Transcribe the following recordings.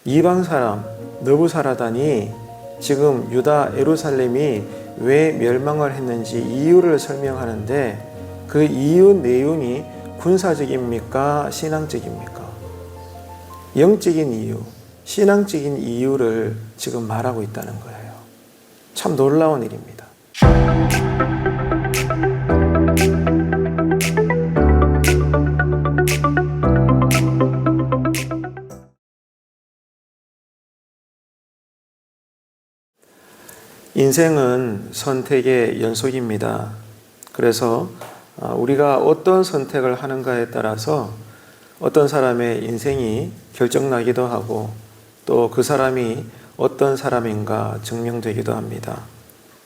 이방 사람 느부사라단이 지금 유다 예루살렘이 왜 멸망을 했는지 이유를 설명하는데 그 이유 내용이 군사적입니까? 신앙적입니까? 영적인 이유, 신앙적인 이유를 지금 말하고 있다는 거예요. 참 놀라운 일입니다. 인생은 선택의 연속입니다. 그래서 우리가 어떤 선택을 하는가에 따라서 어떤 사람의 인생이 결정나기도 하고 또 그 사람이 어떤 사람인가 증명되기도 합니다.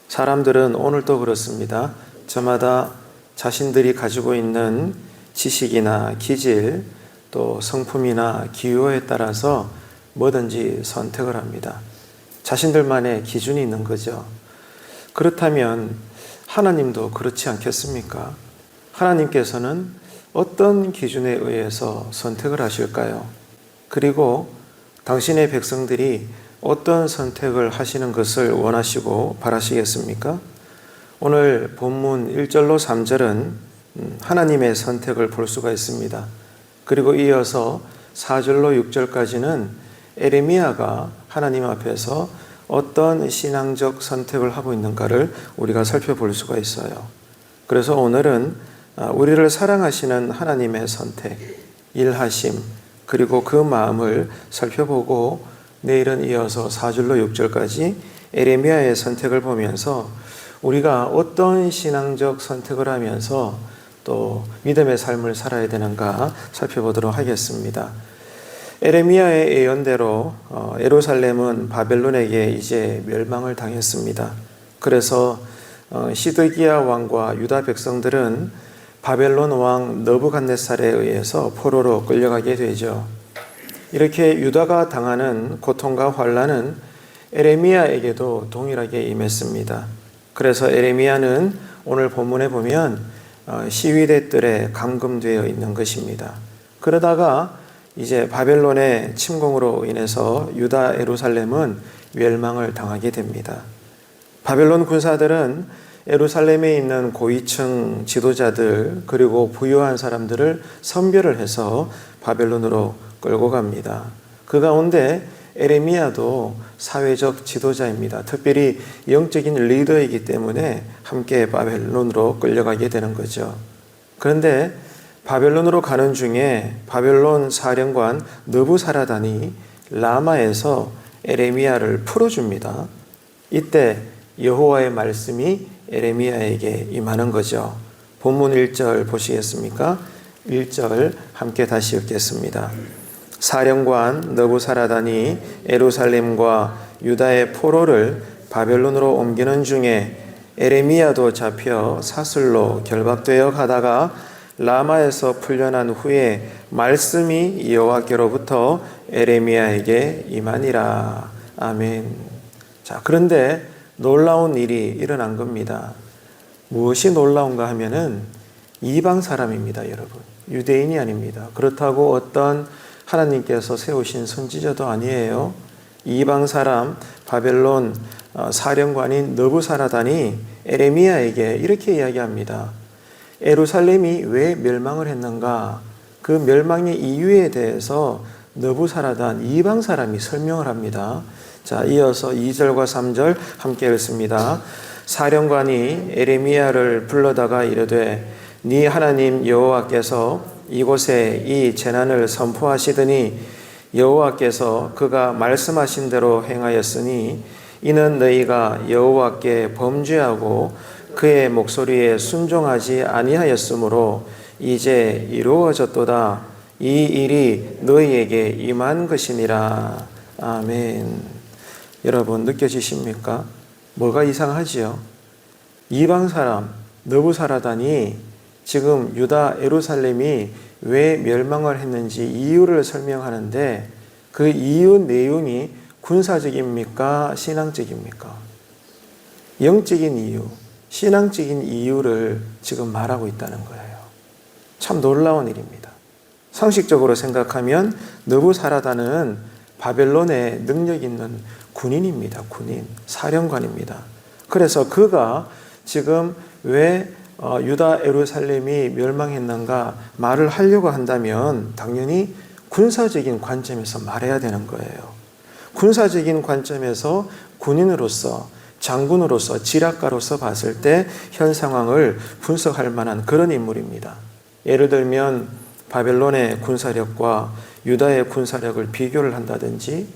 사람들은 오늘도 그렇습니다. 저마다 자신들이 가지고 있는 지식이나 기질, 또 성품이나 기호에 따라서 뭐든지 선택을 합니다. 자신들만의 기준이 있는 거죠. 그렇다면 하나님도 그렇지 않겠습니까? 하나님께서는 어떤 기준에 의해서 선택을 하실까요? 그리고 당신의 백성들이 어떤 선택을 하시는 것을 원하시고 바라시겠습니까? 오늘 본문 1절로 3절은 하나님의 선택을 볼 수가 있습니다. 그리고 이어서 4절로 6절까지는 에레미야가 하나님 앞에서 어떤 신앙적 선택을 하고 있는가를 우리가 살펴볼 수가 있어요. 그래서 오늘은 우리를 사랑하시는 하나님의 선택, 일하심, 그리고 그 마음을 살펴보고 내일은 이어서 4절로 6절까지 에레미야의 선택을 보면서 우리가 어떤 신앙적 선택을 하면서 또 믿음의 삶을 살아야 되는가 살펴보도록 하겠습니다. 에레미야의 예언대로 예루살렘은 바벨론에게 이제 멸망을 당했습니다. 그래서 시드기야 왕과 유다 백성들은 바벨론 왕 느부갓네살에 의해서 포로로 끌려가게 되죠. 이렇게 유다가 당하는 고통과 환난은 에레미야에게도 동일하게 임했습니다. 그래서 에레미야는 오늘 본문에 보면 시위대 뜰에 감금되어 있는 것입니다. 그러다가 이제 바벨론의 침공으로 인해서 유다 예루살렘은 멸망을 당하게 됩니다. 바벨론 군사들은 예루살렘에 있는 고위층 지도자들 그리고 부유한 사람들을 선별을 해서 바벨론으로 끌고 갑니다. 그 가운데 에레미야도 사회적 지도자입니다. 특별히 영적인 리더이기 때문에 함께 바벨론으로 끌려가게 되는 거죠. 그런데 바벨론으로 가는 중에 바벨론 사령관 느부사라단이 라마에서 에레미야를 풀어줍니다. 이때 여호와의 말씀이 에레미야에게 임하는 거죠. 본문 1절 보시겠습니까? 1절 함께 다시 읽겠습니다. 사령관 느부사라단이 예루살렘과 유다의 포로를 바벨론으로 옮기는 중에 에레미야도 잡혀 사슬로 결박되어 가다가 라마에서 풀려난 후에 말씀이 여호와께로부터 에레미야에게 임하니라. 아멘. 자, 그런데 놀라운 일이 일어난 겁니다. 무엇이 놀라운가 하면은 이방 사람입니다, 여러분. 유대인이 아닙니다. 그렇다고 어떤 하나님께서 세우신 선지자도 아니에요. 이방 사람 바벨론 사령관인 느부사라단이 에레미야에게 이렇게 이야기합니다. 예루살렘이 왜 멸망을 했는가? 그 멸망의 이유에 대해서 느부사라단 이방 사람이 설명을 합니다. 자, 이어서 2절과 3절 함께 읽습니다. 사령관이 에레미야를 불러다가 이르되 네 하나님 여호와께서 이곳에 이 재난을 선포하시더니 여호와께서 그가 말씀하신 대로 행하였으니 이는 너희가 여호와께 범죄하고 그의 목소리에 순종하지 아니하였으므로 이제 이루어졌도다. 이 일이 너희에게 임한 것이니라. 아멘. 여러분 느껴지십니까? 뭐가 이상하지요? 이방 사람 느부사라단이 지금 유다 예루살렘이 왜 멸망을 했는지 이유를 설명하는데 그 이유 내용이 군사적입니까? 신앙적입니까? 영적인 이유, 신앙적인 이유를 지금 말하고 있다는 거예요. 참 놀라운 일입니다. 상식적으로 생각하면 느부사라단은 바벨론의 능력 있는 군인입니다. 군인, 사령관입니다. 그래서 그가 지금 왜 유다 예루살렘이 멸망했는가 말을 하려고 한다면 당연히 군사적인 관점에서 말해야 되는 거예요. 군사적인 관점에서 군인으로서, 장군으로서, 지략가로서 봤을 때 현 상황을 분석할 만한 그런 인물입니다. 예를 들면 바벨론의 군사력과 유다의 군사력을 비교를 한다든지,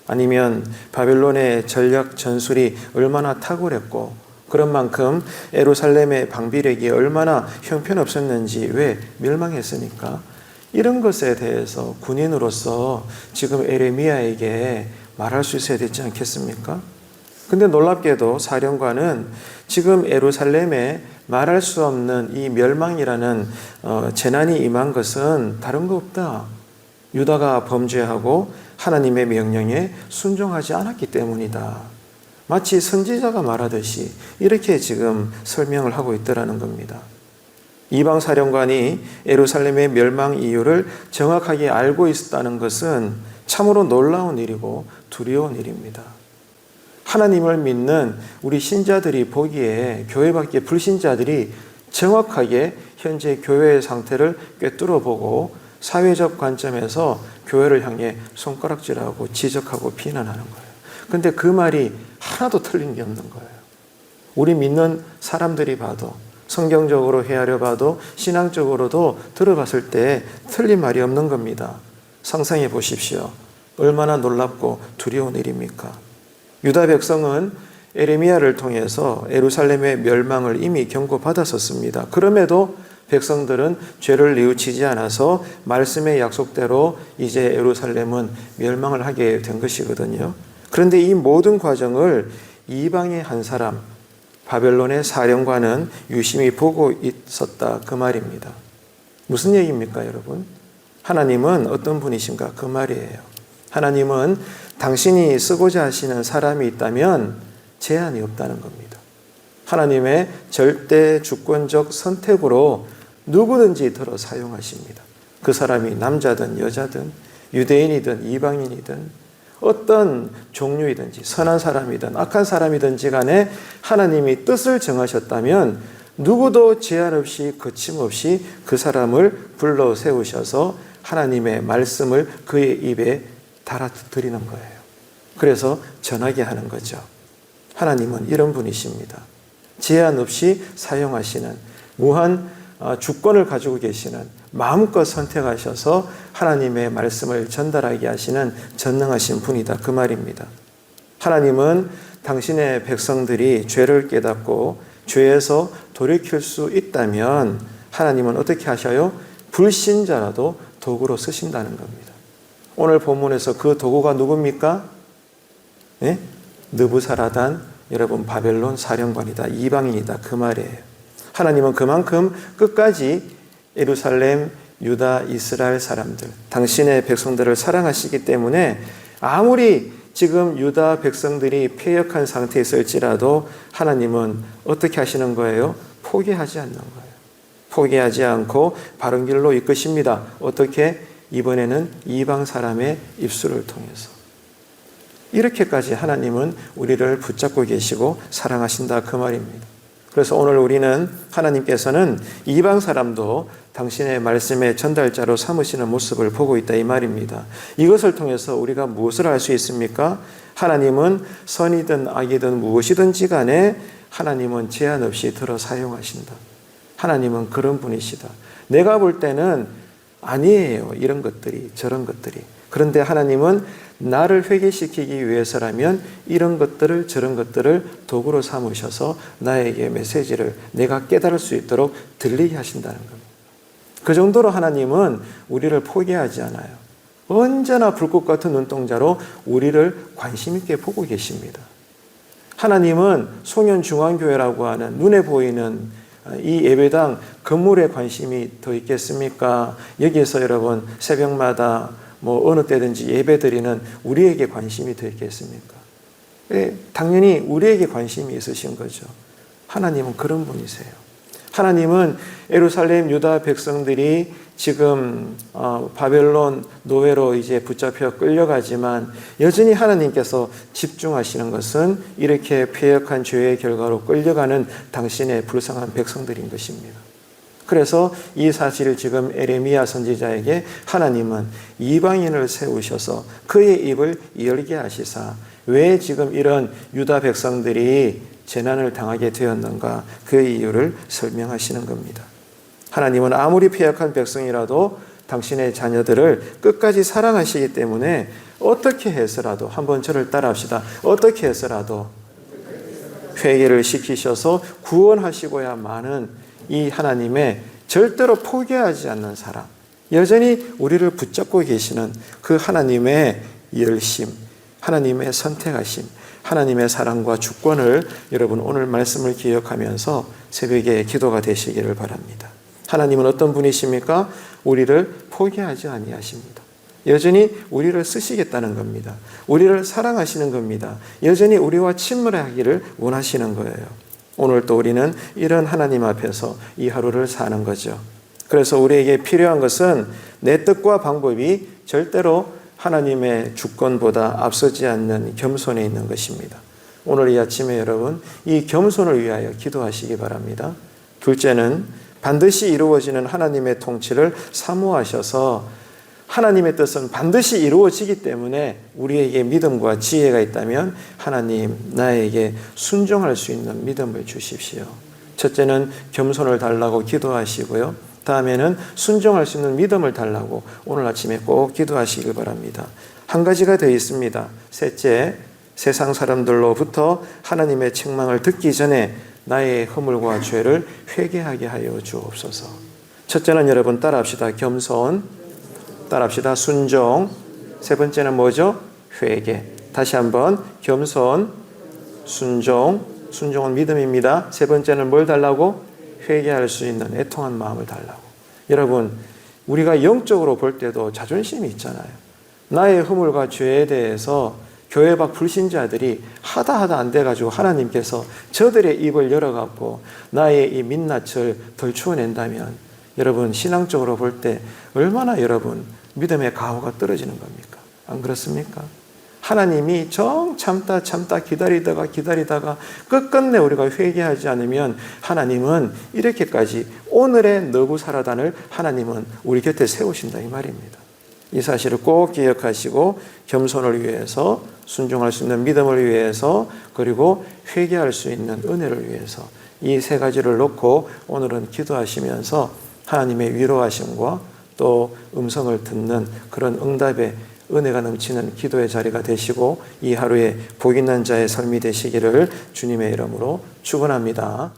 아니면 바벨론의 전략 전술이 얼마나 탁월했고 그런 만큼 예루살렘의 방비력이 얼마나 형편없었는지, 왜 멸망했으니까, 이런 것에 대해서 군인으로서 지금 에레미야에게 말할 수 있어야 되지 않겠습니까? 근데 놀랍게도 사령관은 지금 예루살렘에 말할 수 없는 이 멸망이라는 재난이 임한 것은 다른 거 없다. 유다가 범죄하고 하나님의 명령에 순종하지 않았기 때문이다. 마치 선지자가 말하듯이 이렇게 지금 설명을 하고 있더라는 겁니다. 이방 사령관이 예루살렘의 멸망 이유를 정확하게 알고 있었다는 것은 참으로 놀라운 일이고 두려운 일입니다. 하나님을 믿는 우리 신자들이 보기에 교회 밖에 불신자들이 정확하게 현재 교회의 상태를 꿰뚫어 보고 사회적 관점에서 교회를 향해 손가락질하고 지적하고 비난하는 거예요. 그런데 그 말이 하나도 틀린 게 없는 거예요. 우리 믿는 사람들이 봐도, 성경적으로 헤아려 봐도, 신앙적으로도 들어봤을 때 틀린 말이 없는 겁니다. 상상해 보십시오. 얼마나 놀랍고 두려운 일입니까? 유다 백성은 에레미야를 통해서 예루살렘의 멸망을 이미 경고받았었습니다. 그럼에도 백성들은 죄를 뉘우치지 않아서 말씀의 약속대로 이제 예루살렘은 멸망을 하게 된 것이거든요. 그런데 이 모든 과정을 이방의 한 사람, 바벨론의 사령관은 유심히 보고 있었다, 그 말입니다. 무슨 얘기입니까, 여러분? 하나님은 어떤 분이신가? 그 말이에요. 하나님은 당신이 쓰고자 하시는 사람이 있다면 제한이 없다는 겁니다. 하나님의 절대 주권적 선택으로 누구든지 들어 사용하십니다. 그 사람이 남자든 여자든 유대인이든 이방인이든 어떤 종류이든지 선한 사람이든 악한 사람이든지 간에 하나님이 뜻을 정하셨다면 누구도 제한 없이 거침없이 그 사람을 불러 세우셔서 하나님의 말씀을 그의 입에 달아드리는 거예요. 그래서 전하게 하는 거죠. 하나님은 이런 분이십니다. 제한 없이 사용하시는, 무한 주권을 가지고 계시는, 마음껏 선택하셔서 하나님의 말씀을 전달하게 하시는 전능하신 분이다, 그 말입니다. 하나님은 당신의 백성들이 죄를 깨닫고 죄에서 돌이킬 수 있다면 하나님은 어떻게 하셔요? 불신자라도 도구로 쓰신다는 겁니다. 오늘 본문에서 그 도구가 누굽니까? 네? 느부사라단, 여러분 바벨론 사령관이다, 이방인이다, 그 말이에요. 하나님은 그만큼 끝까지 예루살렘, 유다, 이스라엘 사람들, 당신의 백성들을 사랑하시기 때문에 아무리 지금 유다 백성들이 패역한 상태에 있을지라도 하나님은 어떻게 하시는 거예요? 포기하지 않는 거예요. 포기하지 않고 바른 길로 이끄십니다. 어떻게? 이번에는 이방 사람의 입술을 통해서. 이렇게까지 하나님은 우리를 붙잡고 계시고 사랑하신다, 그 말입니다. 그래서 오늘 우리는 하나님께서는 이방 사람도 당신의 말씀의 전달자로 삼으시는 모습을 보고 있다, 이 말입니다. 이것을 통해서 우리가 무엇을 알 수 있습니까? 하나님은 선이든 악이든 무엇이든지 간에 하나님은 제한 없이 들어 사용하신다. 하나님은 그런 분이시다. 내가 볼 때는 아니에요, 이런 것들이, 저런 것들이. 그런데 하나님은 나를 회개시키기 위해서라면 이런 것들을, 저런 것들을 도구로 삼으셔서 나에게 메시지를 내가 깨달을 수 있도록 들리게 하신다는 겁니다. 그 정도로 하나님은 우리를 포기하지 않아요. 언제나 불꽃 같은 눈동자로 우리를 관심 있게 보고 계십니다. 하나님은 송년중앙교회라고 하는 눈에 보이는 이 예배당 건물에 관심이 더 있겠습니까? 여기에서 여러분 새벽마다 어느 때든지 예배드리는 우리에게 관심이 더 있겠습니까? 당연히 우리에게 관심이 있으신 거죠. 하나님은 그런 분이세요. 하나님은 예루살렘 유다 백성들이 지금 바벨론 노예로 이제 붙잡혀 끌려가지만 여전히 하나님께서 집중하시는 것은 이렇게 패역한 죄의 결과로 끌려가는 당신의 불쌍한 백성들인 것입니다. 그래서 이 사실을 지금 에레미야 선지자에게 하나님은 이방인을 세우셔서 그의 입을 열게 하시사 왜 지금 이런 유다 백성들이 재난을 당하게 되었는가 그 이유를 설명하시는 겁니다. 하나님은 아무리 패역한 백성이라도 당신의 자녀들을 끝까지 사랑하시기 때문에 어떻게 해서라도 한번 저를 따라합시다. 어떻게 해서라도 회개를 시키셔서 구원하시고야만은 이 하나님의 절대로 포기하지 않는 사랑, 여전히 우리를 붙잡고 계시는 그 하나님의 열심, 하나님의 선택하심, 하나님의 사랑과 주권을 여러분 오늘 말씀을 기억하면서 새벽에 기도가 되시기를 바랍니다. 하나님은 어떤 분이십니까? 우리를 포기하지 아니하십니다. 여전히 우리를 쓰시겠다는 겁니다. 우리를 사랑하시는 겁니다. 여전히 우리와 친밀하기를 원하시는 거예요. 오늘 또 우리는 이런 하나님 앞에서 이 하루를 사는 거죠. 그래서 우리에게 필요한 것은 내 뜻과 방법이 절대로 하나님의 주권보다 앞서지 않는 겸손에 있는 것입니다. 오늘 이 아침에 여러분 이 겸손을 위하여 기도하시기 바랍니다. 둘째는 반드시 이루어지는 하나님의 통치를 사모하셔서 하나님의 뜻은 반드시 이루어지기 때문에 우리에게 믿음과 지혜가 있다면 하나님 나에게 순종할 수 있는 믿음을 주십시오. 첫째는 겸손을 달라고 기도하시고요. 다음에는 순종할 수 있는 믿음을 달라고 오늘 아침에 꼭 기도하시길 바랍니다. 한 가지가 더 있습니다. 셋째, 세상 사람들로부터 하나님의 책망을 듣기 전에 나의 허물과 죄를 회개하게 하여 주옵소서. 첫째는 여러분 따라합시다. 겸손, 따라합시다. 순종, 세 번째는 뭐죠? 회개. 다시 한번 겸손, 순종, 순종은 믿음입니다. 세 번째는 뭘 달라고? 회개할 수 있는 애통한 마음을 달라고. 여러분 우리가 영적으로 볼 때도 자존심이 있잖아요. 나의 허물과 죄에 대해서 교회 밖 불신자들이 하다 안 돼가지고 하나님께서 저들의 입을 열어갖고 나의 이 민낯을 덜추어낸다면 여러분 신앙적으로 볼 때 얼마나 여러분 믿음의 가호가 떨어지는 겁니까? 안 그렇습니까? 하나님이 참다 기다리다가 끝끝내 우리가 회개하지 않으면 하나님은 이렇게까지 오늘의 너부사라단을 하나님은 우리 곁에 세우신다 이 말입니다. 이 사실을 꼭 기억하시고 겸손을 위해서, 순종할 수 있는 믿음을 위해서, 그리고 회개할 수 있는 은혜를 위해서 이 세 가지를 놓고 오늘은 기도하시면서 하나님의 위로하심과 또 음성을 듣는 그런 응답의 은혜가 넘치는 기도의 자리가 되시고 이 하루에 복 있는 자의 삶이 되시기를 주님의 이름으로 축원합니다.